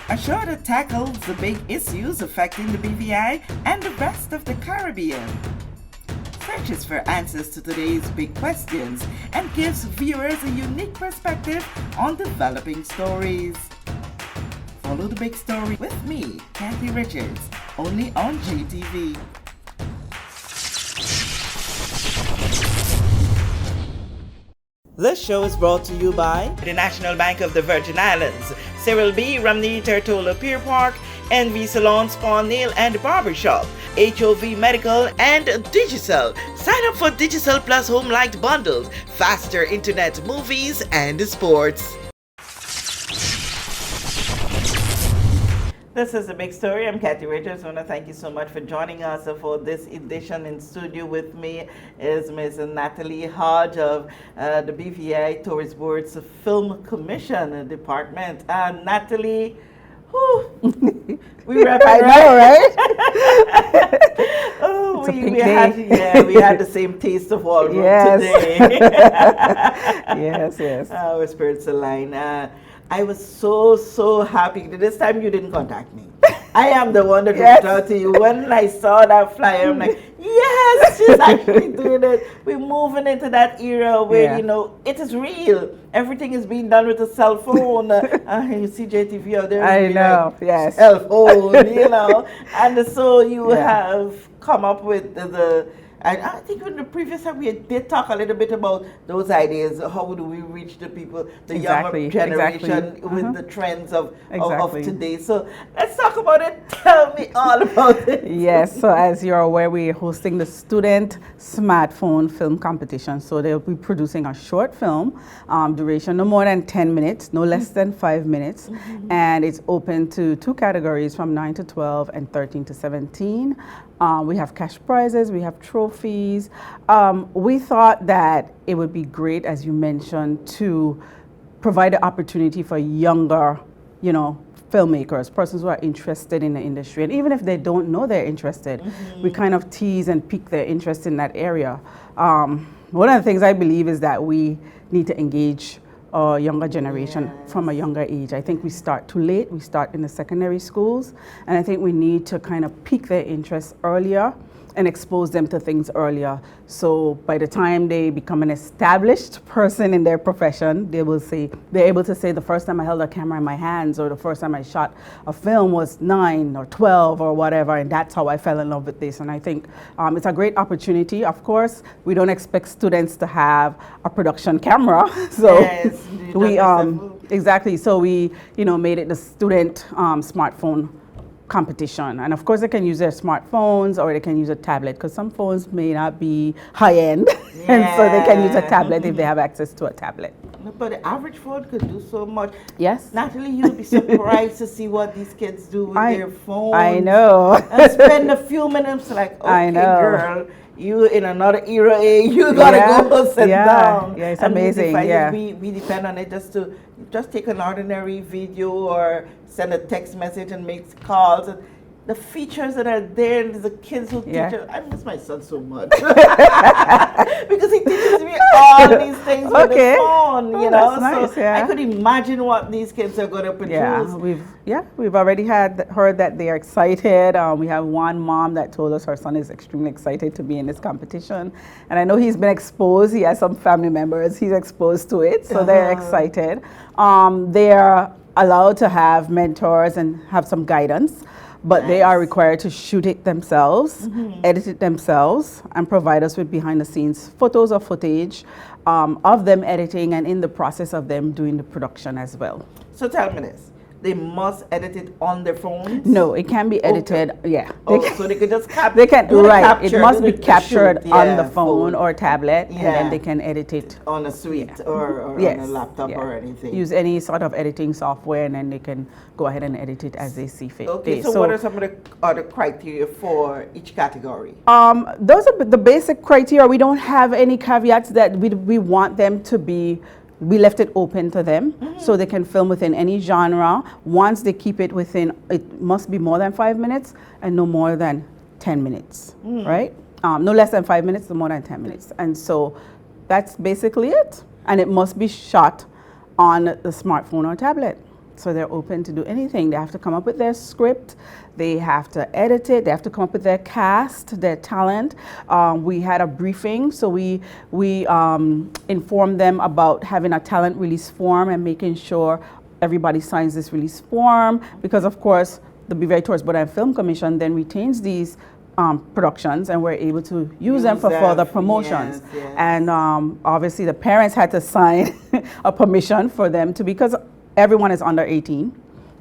a show that tackles the big issues affecting the BVI and the rest of the Caribbean. Searches for answers to today's big questions and gives viewers a unique perspective on developing stories. Follow the big story with me, Kathy Richards, only on JTV. This show is brought to you by the National Bank of the Virgin Islands, Cyril B. Ramney Tertola Pier Park, NV Salon Spa Nail and Barbershop, HOV Medical, and Digicel. Sign up for Digicel Plus Home Light Bundles, faster internet, movies, and sports. This is The Big Story. I'm Kathy Richards. I want to thank you so much for joining us for this edition. In studio with me is Ms. Natalie Hodge of the BVI Tourist Board's Film Commission Department. Natalie, we represent. I know, right? We had the same taste of Walmart today. Yes. Our spirits align. I was so happy. This time you didn't contact me. I am the one that reached out to you. When I saw that flyer, I'm like, yes, she's actually doing it. We're moving into that era where, it is real. Everything is being done with a cell phone. You see JTV out there. I know, yes. Cell phone, And so you have come up with and I think in the previous time we did talk a little bit about those ideas. How do we reach the people, the younger generation with the trends of today? So let's talk about it. Tell me all about it. Yes, so as you're aware, we're hosting the Student Smartphone Film Competition. So they'll be producing a short film, duration no more than 10 minutes, no less than 5 minutes. And it's open to 2 categories from 9 to 12 and 13 to 17. We have cash prizes, we have trophies. We thought that it would be great, as you mentioned, to provide an opportunity for younger, filmmakers, persons who are interested in the industry. And even if they don't know they're interested, we kind of tease and pique their interest in that area. One of the things I believe is that we need to engage a younger generation from a younger age. I think we start too late. We start in the secondary schools, and I think we need to kind of pique their interest earlier and expose them to things earlier. So by the time they become an established person in their profession, they're able to say the first time I held a camera in my hands or the first time I shot a film was 9 or 12 or whatever, and that's how I fell in love with this. And I think it's a great opportunity. Of course, we don't expect students to have a production camera. So exactly. So we, made it the student smartphone competition. And of course they can use their smartphones or they can use a tablet, because some phones may not be high-end. And so they can use a tablet if they have access to a tablet. But the average phone could do so much. Yes. Natalie, you'll be surprised to see what these kids do with their phones. I know. And spend a few minutes like, okay, girl, you in another era, you gotta go sit down. Yeah, it's amazing. We depend on it just take an ordinary video or send a text message and make calls. And the features that are there, the kids who teach it. I miss my son so much because he teaches me all these things with the phone. That's nice, so I could imagine what these kids are going to produce. We've already heard that they are excited. We have one mom that told us her son is extremely excited to be in this competition, and I know he's been exposed. He has some family members he's exposed to it, so they're excited. They're allowed to have mentors and have some guidance. But they are required to shoot it themselves, edit it themselves, and provide us with behind-the-scenes photos or footage of them editing and in the process of them doing the production as well. So tell me this. They must edit it on their phones? No, it can be edited. So they could just capture. It must be captured on the phone or tablet, and then they can edit it on a suite or on a laptop or anything. Use any sort of editing software, and then they can go ahead and edit it as they see fit. Okay. So what are some of the other criteria for each category? Those are the basic criteria. We don't have any caveats that we want them to be. We left it open to them, so they can film within any genre. Once they keep it within, it must be more than 5 minutes and no more than 10 minutes, right? No less than 5 minutes, no more than 10 minutes. And so that's basically it. And it must be shot on the smartphone or tablet. So they're open to do anything. They have to come up with their script, they have to edit it, they have to come up with their cast, their talent. We had a briefing, so we informed them about having a talent release form and making sure everybody signs this release form, because of course the BVI Tourist Board and Film Commission then retains these productions, and we're able to use them for further promotions. Yes, yes. And obviously the parents had to sign a permission for them to, because everyone is under 18.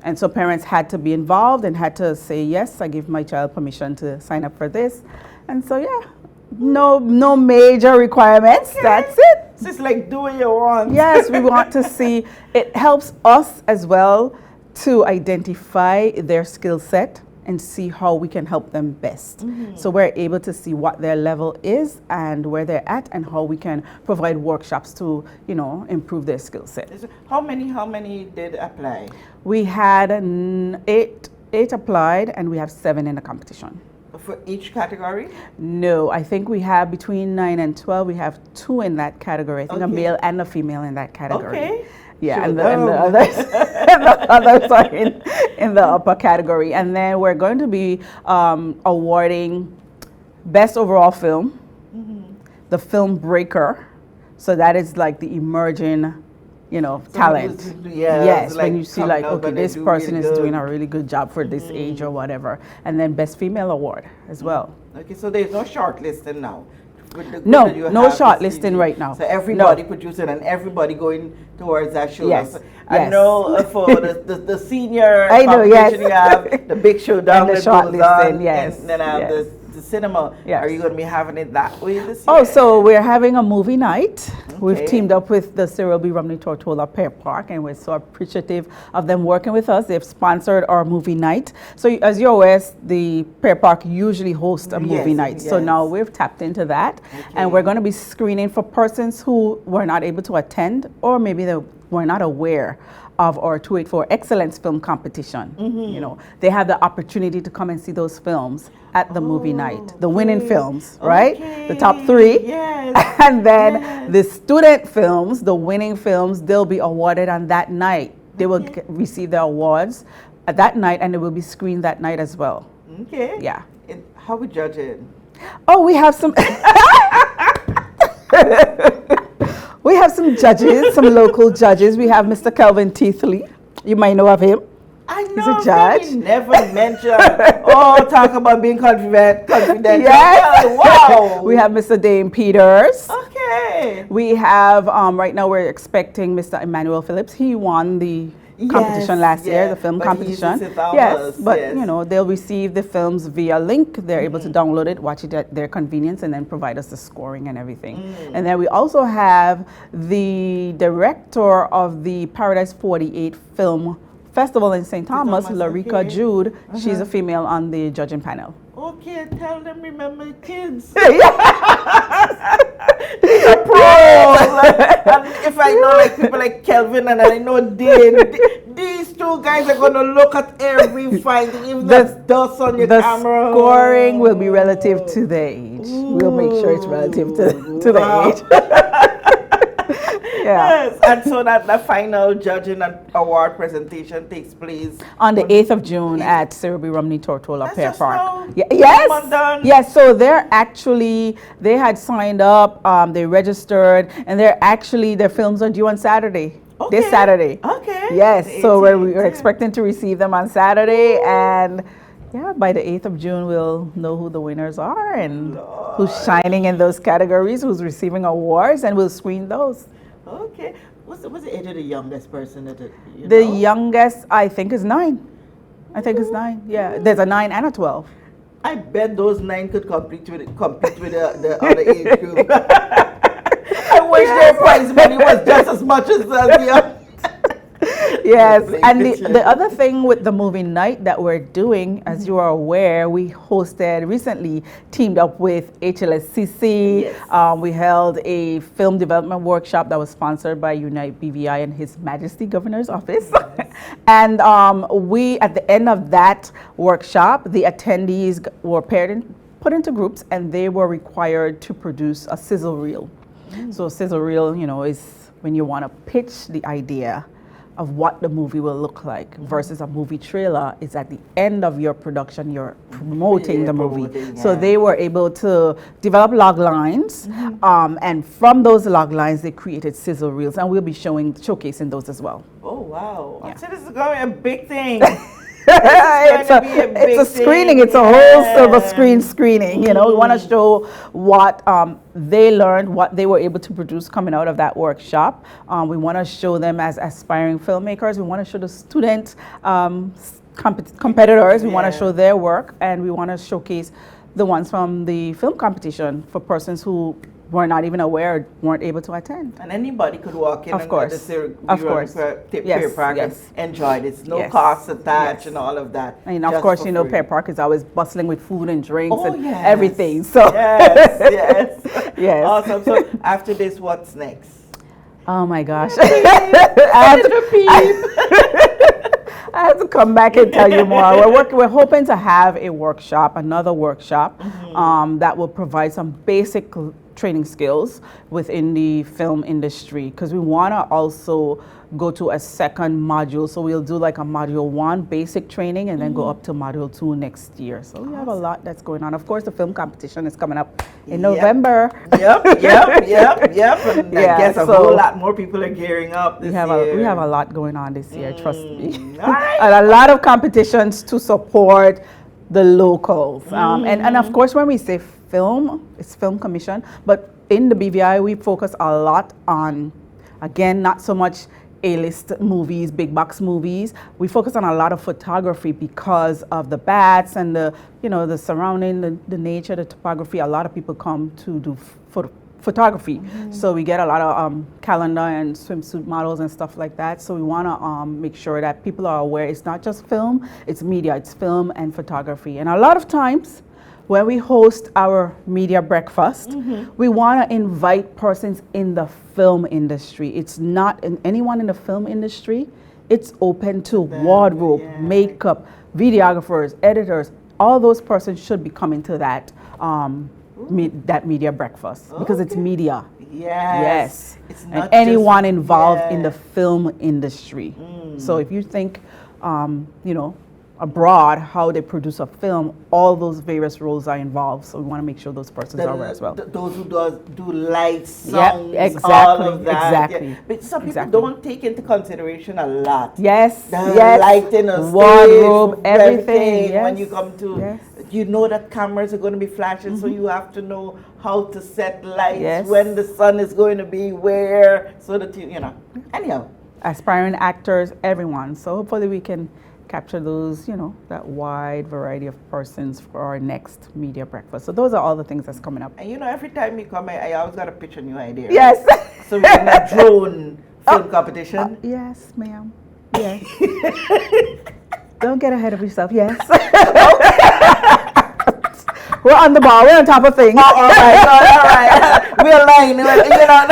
And so parents had to be involved and had to say, yes, I give my child permission to sign up for this. And so, yeah, no major requirements. Okay. That's it. It's just like do what you want. Yes, we want to see, it helps us as well to identify their skill set and see how we can help them best. So we're able to see what their level is and where they're at, and how we can provide workshops to, improve their skill set. How many did apply? We had eight applied, and we have 7 in the competition. For each category? No, I think we have between 9 and 12, we have 2 in that category. I think a male and a female in that category. Okay. Yeah, Sure. and the others, the others are in the upper category. And then we're going to be awarding Best Overall Film, the Film Breaker. So that is like the emerging, talent. Yes, like when you see like, okay, this person is really doing a really good job for this age or whatever. And then Best Female Award as well. Okay, so there's no shortlisting now. No shortlisting right now. So everybody producing and everybody going towards that show. Yes. I know for the senior I know, yes. competition, you have the big showdown And the that goes shortlisting, on, yes, and then I have yes. the cinema. Yes. Are you going to be having it that way this year? Oh, so we're having a movie night. We've Okay. teamed up with the Cyril B. Romney Tortola Pear Park, and we're so appreciative of them working with us. They've sponsored our movie night. So as you're aware, the Pear Park usually hosts a movie Yes, night. So now we've tapped into that, and we're going to be screening for persons who were not able to attend, or maybe they were not aware of our 284 Excellence Film Competition. They have the opportunity to come and see those films at the movie night, the winning films, right? The top 3. Yes. And then the student films, the winning films, they'll be awarded on that night. They will receive their awards at that night, and they will be screened that night as well. Okay. Yeah. How we judge it? Oh, we have some. We have some judges, some local judges. We have Mr. Kelvin Teethley. You might know of him. I know. He's a judge. He never mentioned. Talk about being confidential. Yes. Wow. We have Mr. Dame Peters. Okay. We have, right now we're expecting Mr. Emmanuel Phillips. He won the competition last year, the film competition. Yes, but they'll receive the films via link. They're able to download it, watch it at their convenience, and then provide us the scoring and everything. And then we also have the director of the Paradise 48 Film Festival in St. Thomas, Larika Jude. She's a female on the judging panel. Okay, tell them remember the kids. And if I know like people like Kelvin and I know Dane, these two guys are gonna look at every finding, even that's dust on your camera. The scoring will be relative to the age. We'll make sure it's relative to the age. Yes, and so that the final judging and award presentation takes place on the 8th of June at Cyril B. Romney Tortola Pear Park. Yes, yes. So they had signed up, they registered, and their films are due on Saturday. Okay. This Saturday. Okay. Yes. So we're expecting to receive them on Saturday, and by the 8th of June, we'll know who the winners are and who's shining in those categories, who's receiving awards, and we'll screen those. Okay. What's the age of the youngest person that The youngest, I think, is 9. I think it's 9. Yeah, there's a 9 and a 12. I bet those 9 could compete with the other age group. I wish their prize money was just as much as the other. Yes, and the other thing with the movie night that we're doing, as you are aware, we recently teamed up with HLSCC. Yes. We held a film development workshop that was sponsored by Unite BVI and His Majesty Governor's Office. Yes. And we, at the end of that workshop, the attendees were put into groups, and they were required to produce a sizzle reel. So sizzle reel, is when you want to pitch the idea of what the movie will look like versus a movie trailer is at the end of your production, you're promoting the movie. So they were able to develop log lines, and from those log lines, they created sizzle reels, and we'll be showcasing those as well. Oh, wow. Yeah. So this is going to be a big thing. It's a screening. It's a whole silver screen screening. You know, we want to show what they learned, what they were able to produce coming out of that workshop. We want to show them as aspiring filmmakers. We want to show the student competitors. We want to show their work, and we want to showcase the ones from the film competition for persons who were not even aware, weren't able to attend. And anybody could walk in of course. Pear Park and enjoy it. It's no cost attached and all of that. And of course, you know, Pear Park is always bustling with food and drinks and everything. So yes. Awesome. So after this, what's next? Oh my gosh. I have to come back and tell you more. We're hoping to have a workshop, another workshop, that will provide some basic training skills within the film industry, because we want to also go to a second module. So we'll do like a module 1 basic training and then go up to module 2 next year. So we have a lot that's going on. Of course, the film competition is coming up in November. Yep. And I guess a whole lot more people are gearing up this year. We have a lot going on this year, trust me. All right. And a lot of competitions to support the locals. And of course, when we say film, it's Film Commission, but in the BVI, we focus a lot on, again, not so much A-list movies, big box movies. We focus on a lot of photography because of the bats and the, you know, the surrounding, the nature, the topography. A lot of people come to do photography. So we get a lot of calendar and swimsuit models and stuff like that. So we want to make sure that people are aware it's not just film, it's media, it's film and photography. And a lot of times, when we host our media breakfast, we want to invite persons in the film industry. It's not anyone in the film industry. It's open to wardrobe, makeup, videographers, editors. All those persons should be coming to that that media breakfast because it's media. Yes. It's not and anyone involved in the film industry. So if you think, you know, abroad, how they produce a film, all those various roles are involved. So we want to make sure those persons are aware as well. Those who do lights, sounds, all of that. Exactly. But some people don't take into consideration a lot. The lighting, a wardrobe, stage, everything. When you come to, you know that cameras are going to be flashing, so you have to know how to set lights, when the sun is going to be where, so that you know. Anyhow. Aspiring actors, everyone. So hopefully we can capture those, you know, that wide variety of persons for our next media breakfast. So those are all the things that's coming up. And you know, every time you come, I always got to pitch a new idea. Yes. So we're in a drone film competition. Yes, ma'am. Yes. Don't get ahead of yourself. Yes. We're on the ball. We're on top of things. All right. We're aligned. You know.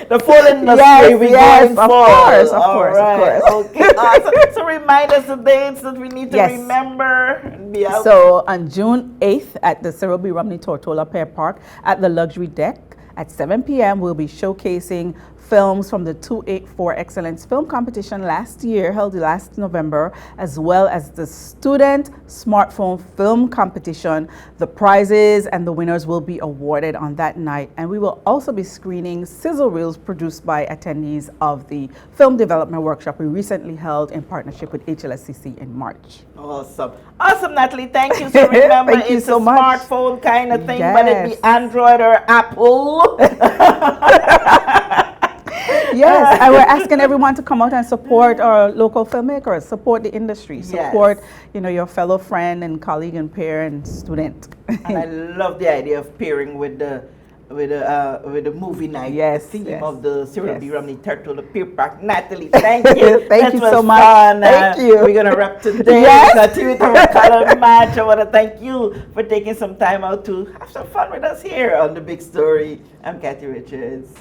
The full industry, of course. Okay, awesome. So remind us the dates that we need to remember and be out. So on June 8th at the Cyril B. Romney Tortola Pear Park at the Luxury Deck at 7 p.m. we'll be showcasing films from the 284 Excellence Film Competition held last November, as well as the Student Smartphone Film Competition. The prizes and the winners will be awarded on that night. And we will also be screening sizzle reels produced by attendees of the Film Development Workshop we recently held in partnership with HLSCC in March. Awesome, Natalie. Thank you. So remember, it's a smartphone kind of thing, but it be Android or Apple. Yes, and we're asking everyone to come out and support our local filmmakers, support the industry, support your fellow friend and colleague and peer and student. And I love the idea of pairing with the movie night. The theme of the Cyril B. Romney Tortola Pear Park. Natalie, thank you. Thank you so much. Thank you. We're gonna wrap today. With our color match. I want to thank you for taking some time out to have some fun with us here on The Big Story. I'm Kathy Richards.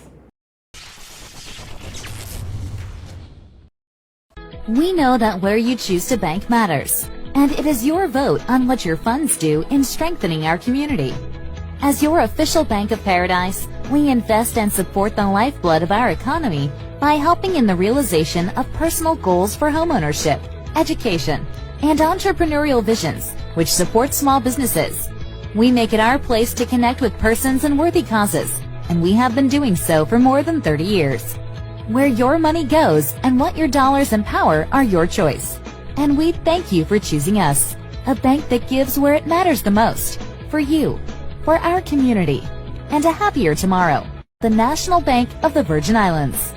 We know that where you choose to bank matters, and it is your vote on what your funds do in strengthening our community. As your official Bank of Paradise, We invest and support the lifeblood of our economy by helping in the realization of personal goals for homeownership, education, and entrepreneurial visions, which support small businesses. We make it our place to connect with persons and worthy causes, and we have been doing so for more than 30 years. Where your money goes and what your dollars empower are your choice. And we thank you for choosing us, a bank that gives where it matters the most, for you, for our community, and a happier tomorrow. The National Bank of the Virgin Islands.